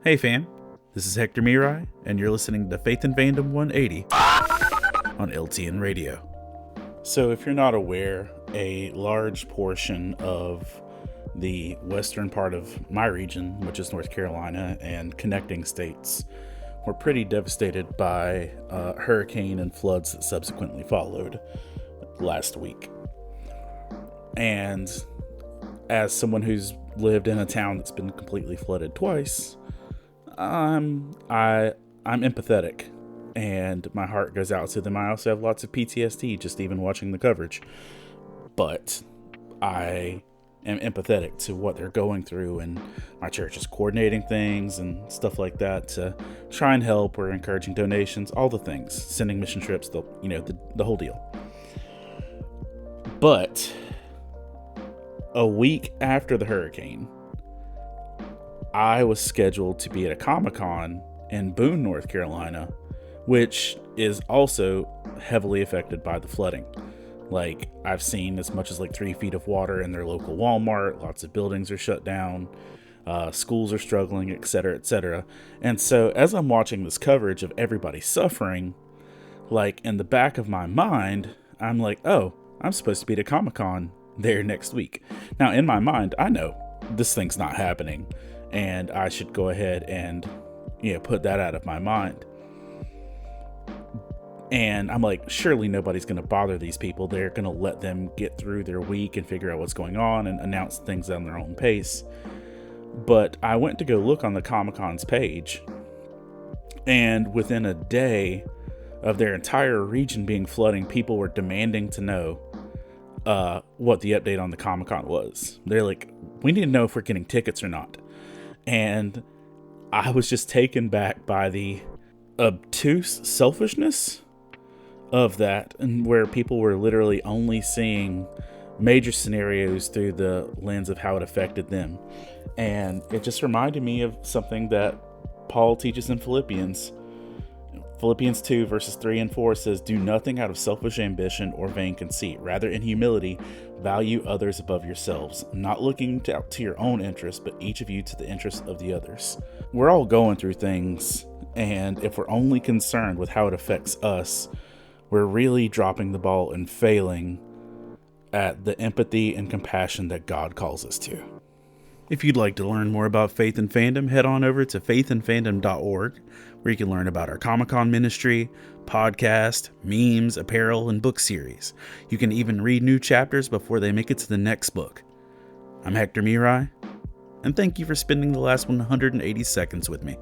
Hey fam, this is Hector Miray, and you're listening to Faith and Fandom 180 on LTN Radio. So if you're not aware, a large portion of the western part of my region, which is North Carolina and connecting states, were pretty devastated by a hurricane and floods that subsequently followed last week. And as someone who's lived in a town that's been completely flooded twice, I'm empathetic, and my heart goes out to them. I also have lots of PTSD just even watching the coverage, but I am empathetic to what they're going through, and my church is coordinating things and stuff like that to try and help. We're encouraging donations, all the things, sending mission trips, the whole deal. But a week after the hurricane, I was scheduled to be at a Comic-Con in Boone, North Carolina, which is also heavily affected by the flooding. Like, I've seen as much as 3 feet of water in their local Walmart. Lots of buildings are shut down. Schools are struggling, etc., etc. And so as I'm watching this coverage of everybody suffering, in the back of my mind, I'm like, oh, I'm supposed to be at a Comic-Con there next week. Now, in my mind, I know this thing's not happening, and I should go ahead and, put that out of my mind. And I'm like, surely nobody's going to bother these people. They're going to let them get through their week and figure out what's going on and announce things on their own pace. But I went to go look on the Comic-Con's page, and within a day of their entire region being flooding, people were demanding to know what the update on the Comic-Con was. They're like, we need to know if we're getting tickets or not. And I was just taken back by the obtuse selfishness of that, and where people were literally only seeing major scenarios through the lens of how it affected them. And it just reminded me of something that Paul teaches in Philippians 2 verses 3 and 4 says, do nothing out of selfish ambition or vain conceit. Rather, in humility, value others above yourselves, not looking to your own interest, but each of you to the interest of the others. We're all going through things, and if we're only concerned with how it affects us, we're really dropping the ball and failing at the empathy and compassion that God calls us to. If you'd like to learn more about Faith and Fandom, head on over to faithandfandom.org, where you can learn about our Comic-Con ministry, podcast, memes, apparel, and book series. You can even read new chapters before they make it to the next book. I'm Hector Miray, and thank you for spending the last 180 seconds with me.